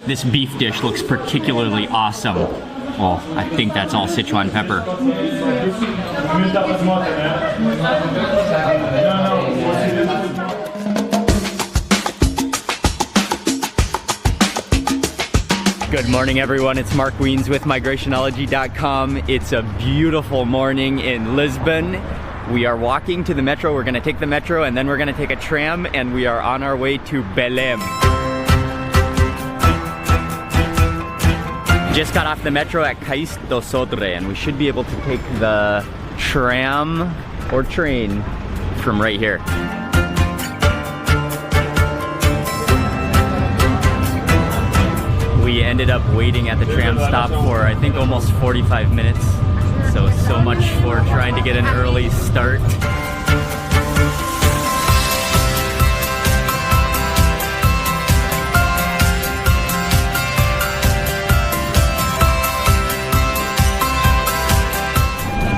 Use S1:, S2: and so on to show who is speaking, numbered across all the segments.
S1: This beef dish looks particularly awesome. Well, I think that's all Sichuan pepper. Good morning, everyone. It's Mark Wiens with migrationology.com. It's a beautiful morning in Lisbon. We are walking to the metro. We're gonna take the metro and then we're gonna take a tram and we are on our way to Belém. Just got off the metro at Cais do Sodre and we should be able to take the tram or train from right here. We ended up waiting at the tram stop for I think almost 45 minutes. So much for trying to get an early start.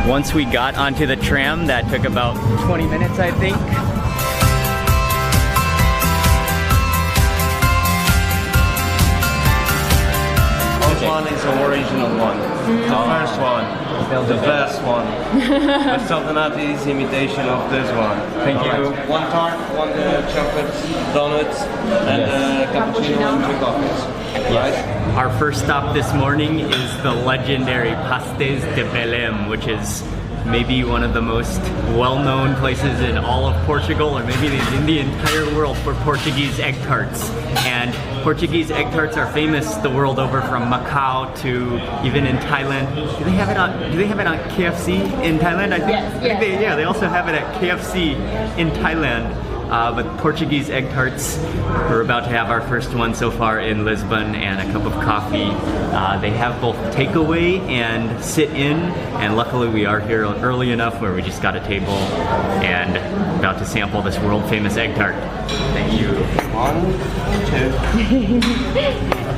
S1: Once we got onto the tram, that took about 20 minutes, I think.
S2: This one is the original one. The first one. The best one. The Saltanati's imitation of this one.
S1: Thank you.
S2: One tart, one chocolate donuts, and cappuccino and 2 coffees. Right?
S1: Our first stop this morning is the legendary Pastéis de Belém, which is maybe one of the most well-known places in all of Portugal, or maybe in the entire world, for Portuguese egg tarts. And Portuguese egg tarts are famous the world over, from Macau to even in Thailand. Do they have it on KFC in Thailand? I think.
S3: Yes.
S1: They also have it at KFC in Thailand. But Portuguese egg tarts, we're about to have our first one so far in Lisbon, and a cup of coffee. They have both takeaway and sit-in, and luckily we are here early enough where we just got a table and about to sample this world-famous egg tart. Thank you.
S2: 1, 2.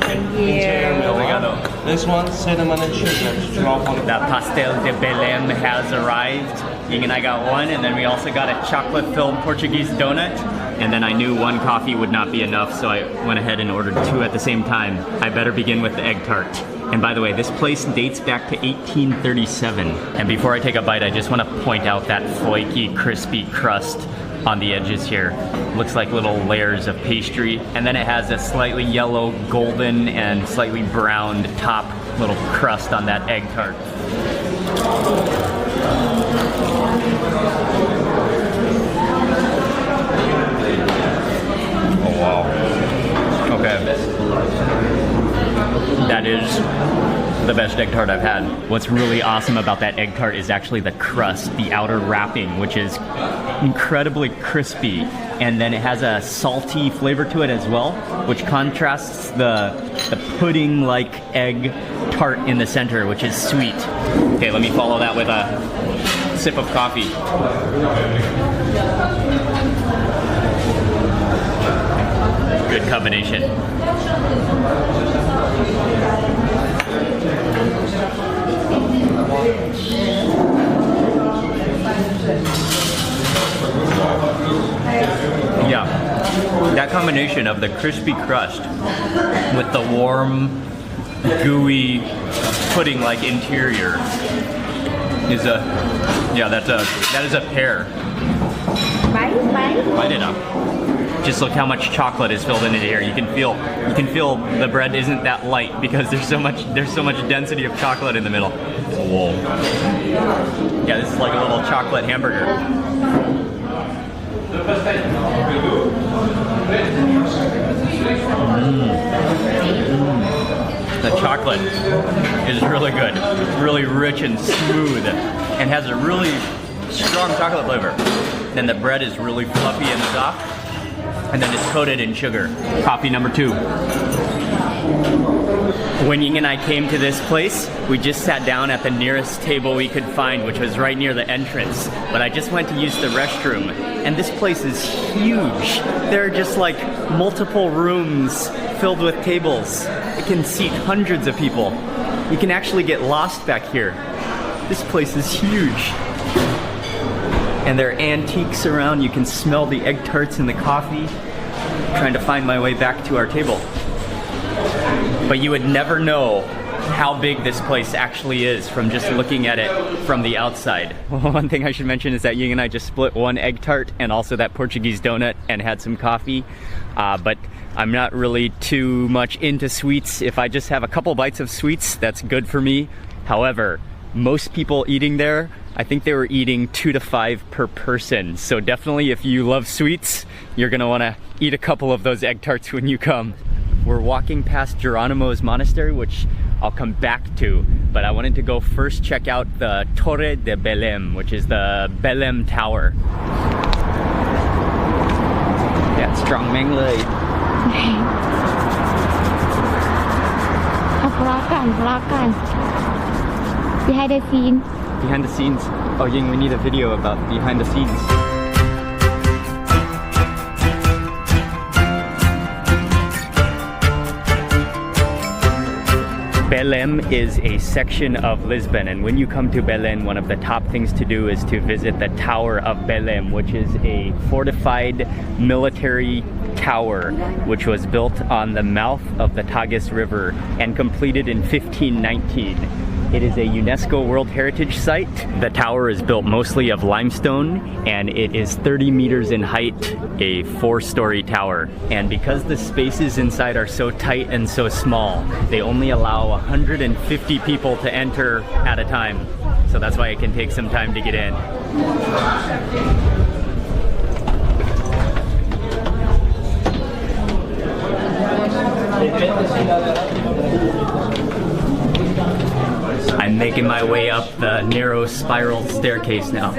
S3: Thank you.
S1: Obrigado.
S2: This one, cinnamon and sugar. Drop on
S1: The Pastel de Belém has arrived. Ying and I got one, and then we also got a chocolate-filled Portuguese donut. And then I knew one coffee would not be enough, so I went ahead and ordered 2 at the same time. I better begin with the egg tart. And by the way, this place dates back to 1837. And before I take a bite, I just want to point out that flaky, crispy crust on the edges here. Looks like little layers of pastry. And then it has a slightly yellow, golden, and slightly browned top little crust on that egg tart. Oh wow. Okay. That is the best egg tart I've had. What's really awesome about that egg tart is actually the crust, the outer wrapping, which is incredibly crispy. And then it has a salty flavor to it as well, which contrasts the pudding-like egg tart in the center, which is sweet. Okay, let me follow that with a sip of coffee. Good combination. Yeah, that combination of the crispy crust with the warm, gooey, pudding-like interior is that is a pair. Bite it up. Just look how much chocolate is filled into here. You can feel the bread isn't that light because there's so much density of chocolate in the middle. Whoa. Yeah, this is like a little chocolate hamburger. The chocolate is really good. It's really rich and smooth and has a really strong chocolate flavor. Then the bread is really fluffy and soft, and then it's coated in sugar. Coffee number 2. When Ying and I came to this place, we just sat down at the nearest table we could find, which was right near the entrance. But I just went to use the restroom, and this place is huge. There are just like multiple rooms filled with tables. It can seat hundreds of people. You can actually get lost back here. This place is huge. And there are antiques around. You can smell the egg tarts and the coffee. I'm trying to find my way back to our table. but you would never know how big this place actually is from just looking at it from the outside. One thing I should mention is that Ying and I just split one egg tart and also that Portuguese donut and had some coffee, but I'm not really too much into sweets. If I just have a couple bites of sweets, that's good for me. However, most people eating there, I think they were eating 2 to 5 per person. So definitely if you love sweets, you're gonna wanna eat a couple of those egg tarts when you come. We're walking past Geronimo's monastery, which I'll come back to, but I wanted to go first check out the Torre de Belém, which is the Belém Tower. Yeah, strong Meng Lei.
S4: เอาพลากัน behind the scene.
S1: Behind the scenes. Oh, Ying, we need a video about behind the scenes. Belém is a section of Lisbon, and when you come to Belém, one of the top things to do is to visit the Tower of Belém, which is a fortified military tower which was built on the mouth of the Tagus River and completed in 1519. It is a UNESCO World Heritage Site. The tower is built mostly of limestone and it is 30 meters in height, a 4-story tower. And because the spaces inside are so tight and so small, they only allow 150 people to enter at a time. So that's why it can take some time to get in. I'm making my way up the narrow spiral staircase now.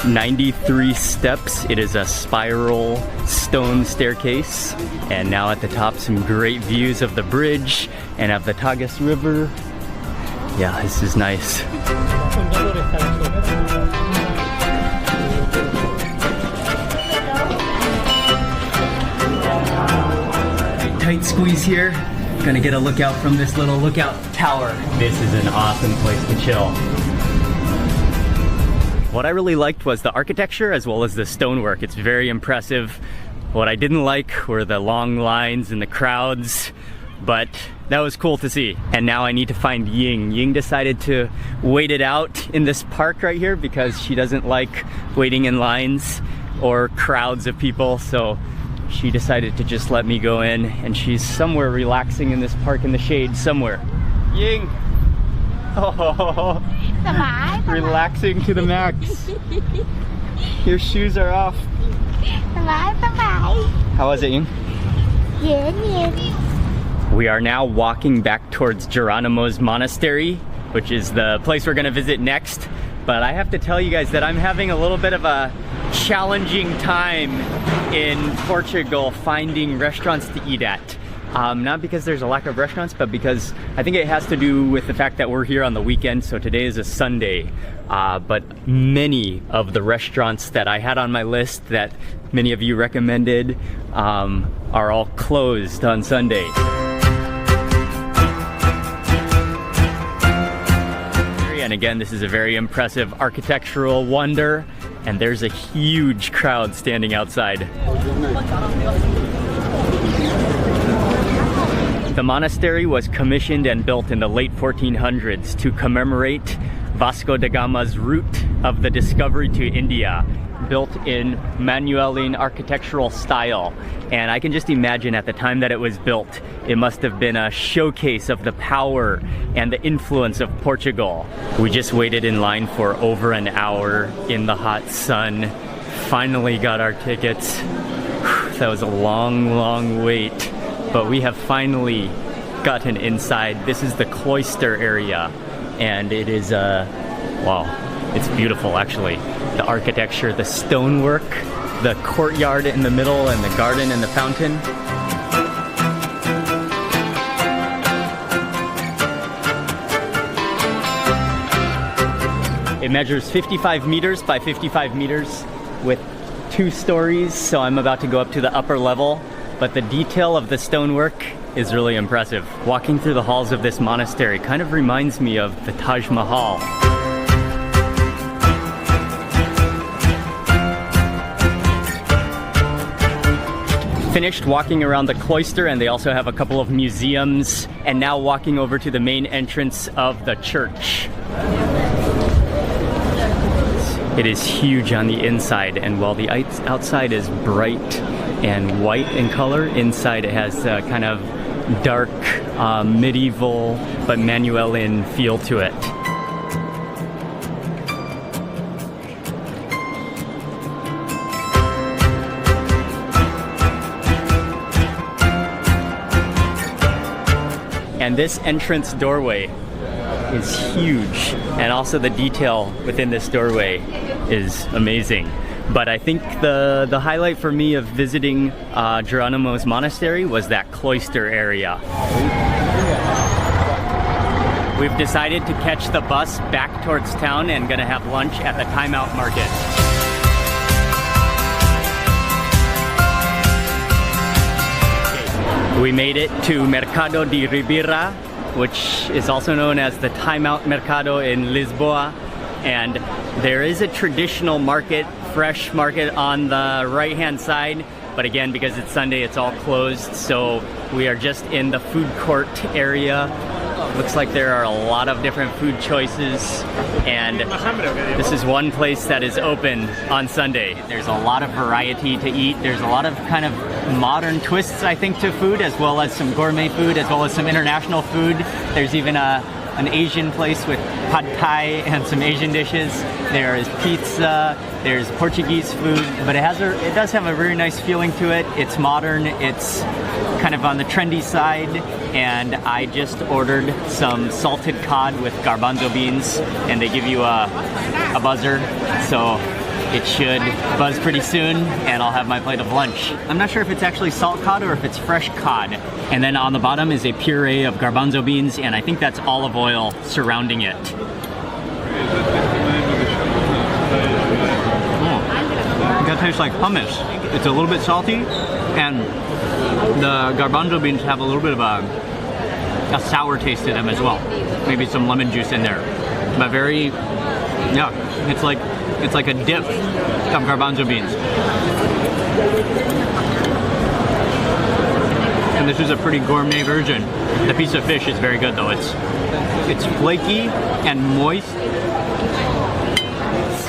S1: 93 steps. It is a spiral stone staircase. And now at the top, some great views of the bridge and of the Tagus River. Yeah, this is nice. Tight squeeze here. Gonna get a lookout from this little lookout tower. This is an awesome place to chill. What I really liked was the architecture as well as the stonework. It's very impressive. What I didn't like were the long lines and the crowds, but that was cool to see. And now I need to find Ying. Ying decided to wait it out in this park right here because she doesn't like waiting in lines or crowds of people, so she decided to just let me go in, and she's somewhere relaxing in this park in the shade somewhere. Ying! Oh, relaxing to the max. Your shoes are off. How was it, Ying? We are now walking back towards Geronimo's monastery, which is the place we're gonna visit next. But I have to tell you guys that I'm having a little bit of a challenging time in Portugal finding restaurants to eat at. Not because there's a lack of restaurants, but because I think it has to do with the fact that we're here on the weekend, so today is a Sunday. But many of the restaurants that I had on my list that many of you recommended are all closed on Sunday. And again, this is a very impressive architectural wonder, and there's a huge crowd standing outside. The monastery was commissioned and built in the late 1400s to commemorate Vasco da Gama's route of the discovery to India, built in Manueline architectural style. And I can just imagine at the time that it was built, it must have been a showcase of the power and the influence of Portugal. We just waited in line for over an hour in the hot sun, finally got our tickets. That was a long, long wait, but we have finally gotten inside. This is the cloister area, and it is wow, it's beautiful actually. The architecture, the stonework, the courtyard in the middle, and the garden and the fountain. It measures 55 meters by 55 meters with 2 stories, so I'm about to go up to the upper level, but the detail of the stonework is really impressive. Walking through the halls of this monastery kind of reminds me of the Taj Mahal. finished walking around the cloister, and they also have a couple of museums, and now walking over to the main entrance of the church. It is huge on the inside, and while the outside is bright and white in color, inside it has a kind of dark, medieval, but Manuelian feel to it. And this entrance doorway is huge, and also the detail within this doorway is amazing. But I think the highlight for me of visiting Geronimo's monastery was that cloister area. We've decided to catch the bus back towards town and gonna have lunch at the Time Out Market. We made it to Mercado de Ribeira, which is also known as the Time Out Mercado in Lisboa. And there is a traditional market, fresh market on the right-hand side. But again, because it's Sunday, it's all closed. So we are just in the food court area. Looks like there are a lot of different food choices, and this is one place that is open on Sunday. There's a lot of variety to eat. There's a lot of kind of modern twists, I think, to food, as well as some gourmet food, as well as some international food. There's even an Asian place with pad thai and some Asian dishes. There is pizza, there's Portuguese food, but it does have a very nice feeling to it. It's modern, it's kind of on the trendy side, and I just ordered some salted cod with garbanzo beans, and they give you a buzzer, so it should buzz pretty soon, and I'll have my plate of lunch. I'm not sure if it's actually salt cod or if it's fresh cod. And then on the bottom is a puree of garbanzo beans, and I think that's olive oil surrounding it. That tastes like hummus. It's a little bit salty, and the garbanzo beans have a little bit of a sour taste to them as well. Maybe some lemon juice in there. But it's like a dip of garbanzo beans. And this is a pretty gourmet version. The piece of fish is very good though. It's flaky and moist.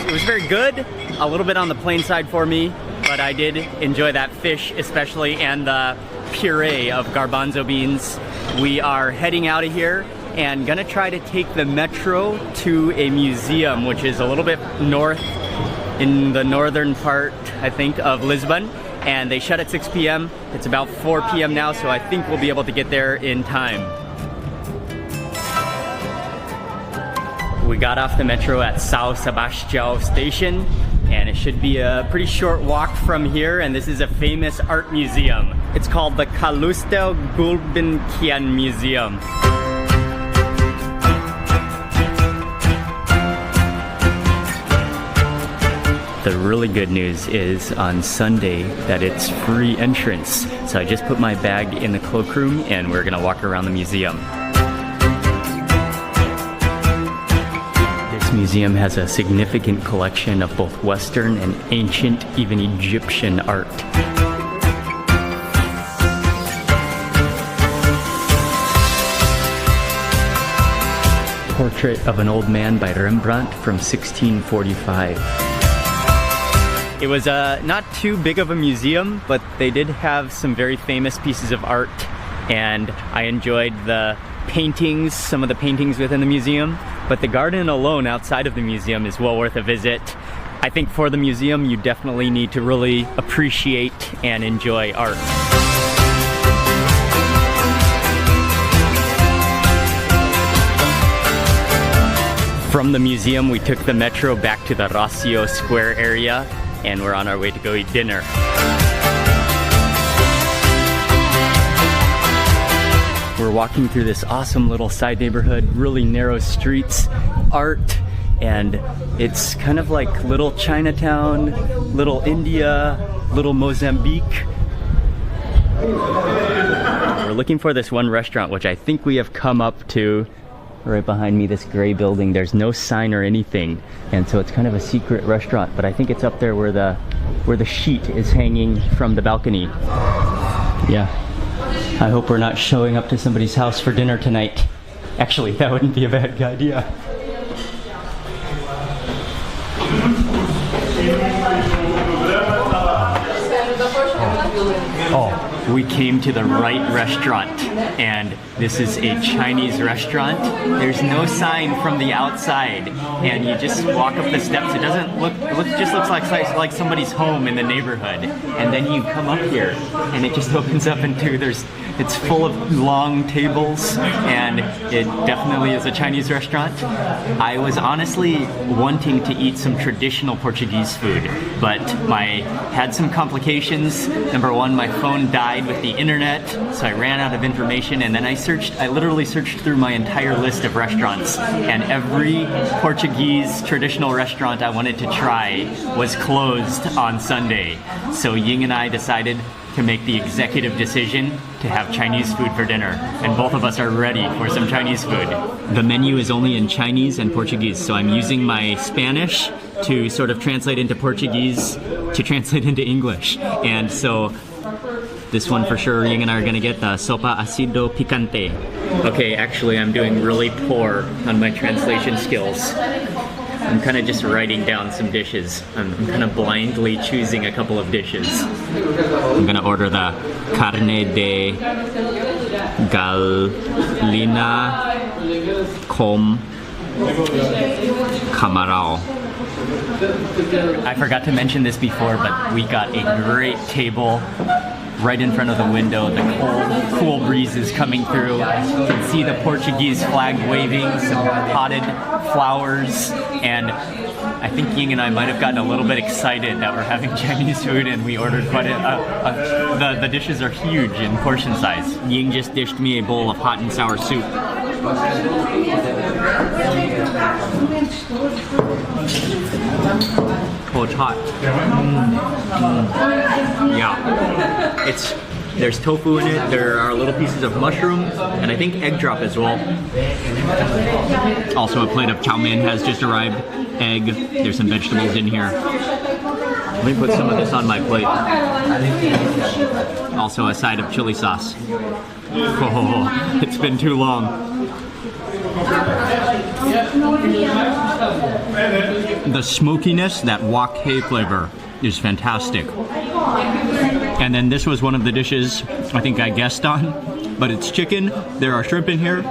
S1: It was very good. A little bit on the plain side for me, but I did enjoy that fish especially, and the puree of garbanzo beans. We are heading out of here and gonna try to take the metro to a museum, which is a little bit north in the northern part, I think, of Lisbon. And they shut at 6 p.m. It's about 4 p.m. now, so I think we'll be able to get there in time. We got off the metro at São Sebastião station, and it should be a pretty short walk from here, and this is a famous art museum. It's called the Calouste Gulbenkian Museum. The really good news is on Sunday that it's free entrance. So I just put my bag in the cloakroom and we're gonna walk around the museum. This museum has a significant collection of both Western and ancient, even Egyptian art. Portrait of an old man by Rembrandt from 1645. It was not too big of a museum, but they did have some very famous pieces of art, and I enjoyed the paintings, some of the paintings within the museum, but the garden alone outside of the museum is well worth a visit. I think for the museum, you definitely need to really appreciate and enjoy art. From the museum, we took the metro back to the Rocio Square area, and we're on our way to go eat dinner. We're walking through this awesome little side neighborhood, really narrow streets, art, and it's kind of like little Chinatown, little India, little Mozambique. We're looking for this one restaurant, which I think we have come up to. Right behind me, this gray building, there's no sign or anything, and so it's kind of a secret restaurant, but I think it's up there where the sheet is hanging from the balcony. Yeah. I hope we're not showing up to somebody's house for dinner tonight. Actually, that wouldn't be a bad idea. Oh, we came to the right restaurant, and this is a Chinese restaurant. There's no sign from the outside, and you just walk up the steps. It doesn't look, just looks like somebody's home in the neighborhood. And then you come up here, and it just opens up into it's full of long tables, and it definitely is a Chinese restaurant. I was honestly wanting to eat some traditional Portuguese food, but had some complications. Number one, my phone died with the internet, so I ran out of information, and then I literally searched through my entire list of restaurants, and every Portuguese traditional restaurant I wanted to try was closed on Sunday. So Ying and I decided to make the executive decision to have Chinese food for dinner, and both of us are ready for some Chinese food. The menu is only in Chinese and Portuguese, so I'm using my Spanish to sort of translate into Portuguese to translate into English. And so this one for sure, Ying and I are gonna get the sopa ácido picante. Okay, actually I'm doing really poor on my translation skills. I'm kind of just writing down some dishes. I'm kind of blindly choosing a couple of dishes. I'm gonna order the carne de gallina com camarão. I forgot to mention this before, but we got a great table right in front of the window. The cool breeze is coming through. You can see the Portuguese flag waving, some potted flowers, and I think Ying and I might have gotten a little bit excited that we're having Chinese food, and we ordered quite the dishes are huge in portion size. Ying just dished me a bowl of hot and sour soup. Oh, it's hot. Yeah. There's tofu in it, there are little pieces of mushroom, and I think egg drop as well. Also a plate of chow mein has just arrived. Egg, there's some vegetables in here. Let me put some of this on my plate. Also a side of chili sauce. Oh, it's been too long. The smokiness, that wok hei flavor, is fantastic. And then this was one of the dishes I think I guessed on, but it's chicken. There are shrimp in here.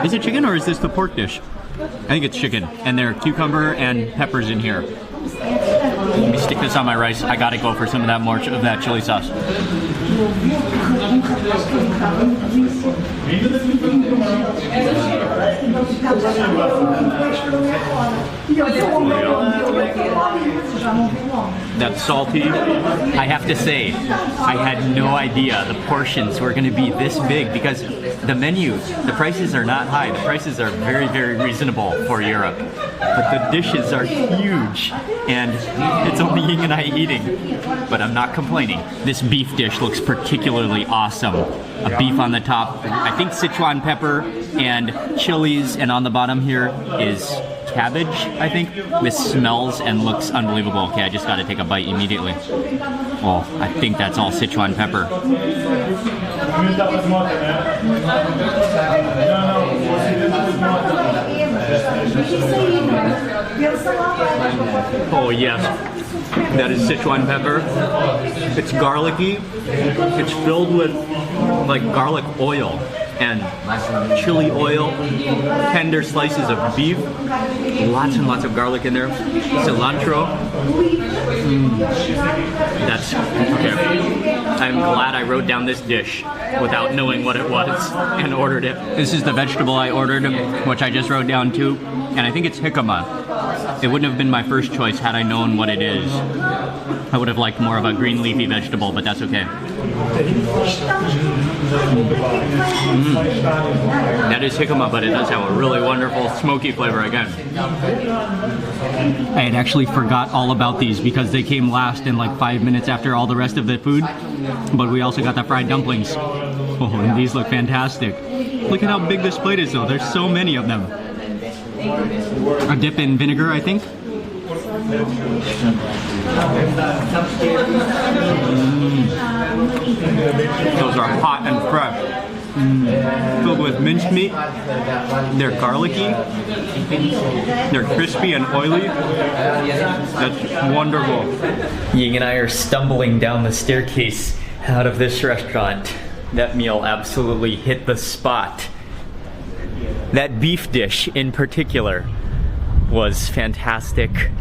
S1: Is it chicken or is this the pork dish? I think it's chicken. And there are cucumber and peppers in here. Let me stick this on my rice. I gotta go for some of that more of that chili sauce. That's salty. I have to say, I had no idea the portions were going to be this big, because the menu, the prices are not high. The prices are very, very reasonable for Europe. But the dishes are huge, and it's only Ying and I eating. But I'm not complaining. This beef dish looks particularly awesome. A beef on the top, I think Sichuan pepper and chilies, and on the bottom here is cabbage, I think. This smells and looks unbelievable. Okay, I just gotta take a bite immediately. Well, I think that's all Sichuan pepper. Oh yes, that is Sichuan pepper. It's garlicky. It's filled with like garlic oil and chili oil, tender slices of beef, lots and lots of garlic in there, cilantro. That's okay. I'm glad I wrote down this dish without knowing what it was and ordered it. This is the vegetable I ordered, which I just wrote down too, and I think it's jicama. It wouldn't have been my first choice had I known what it is. I would have liked more of a green leafy vegetable, but that's okay. That is jicama, but it does have a really wonderful smoky flavor again. I had actually forgot all about these because they came last in like 5 minutes after all the rest of the food, but we also got the fried dumplings. Oh, and these look fantastic. Look at how big this plate is though, there's so many of them. A dip in vinegar, I think. Those are hot and fresh. Filled with minced meat. They're garlicky. They're crispy and oily. That's wonderful. Ying and I are stumbling down the staircase out of this restaurant. That meal absolutely hit the spot. That beef dish in particular was fantastic.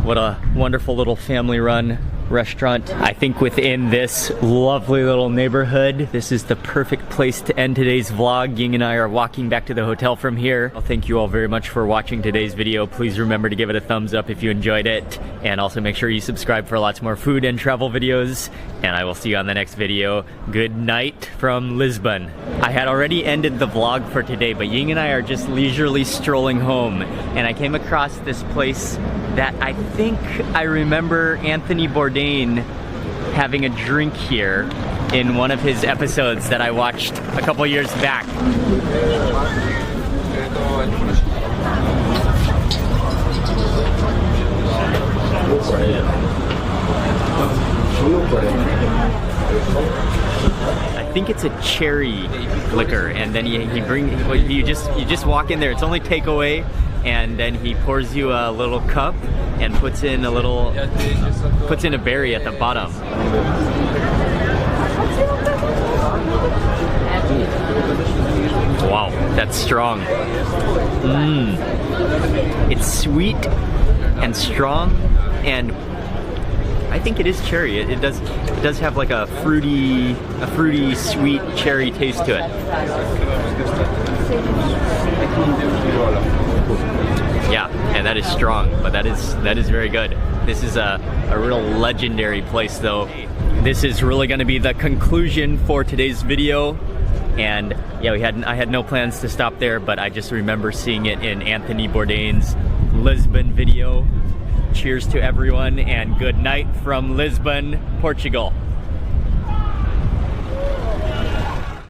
S1: What a wonderful little family-run restaurant. I think within this lovely little neighborhood, this is the perfect place to end today's vlog. Ying and I are walking back to the hotel from here. Well, thank you all very much for watching today's video. Please remember to give it a thumbs up if you enjoyed it, and also make sure you subscribe for lots more food and travel videos, and I will see you on the next video. Good night from Lisbon. I had already ended the vlog for today, but Ying and I are just leisurely strolling home, and I came across this place that I think I remember Anthony Bourdain having a drink here in one of his episodes that I watched a couple years back. I think it's a cherry liquor, and then you just walk in there. It's only takeaway, and then he pours you a little cup and puts in a berry at the bottom. Wow, that's strong. It's sweet and strong, and I think it is cherry. It does have like a fruity, sweet cherry taste to it. Yeah, and that is strong, but that is very good. This is a real legendary place, though. This is really going to be the conclusion for today's video. And yeah, I had no plans to stop there, but I just remember seeing it in Anthony Bourdain's Lisbon video. Cheers to everyone, and good night from Lisbon, Portugal.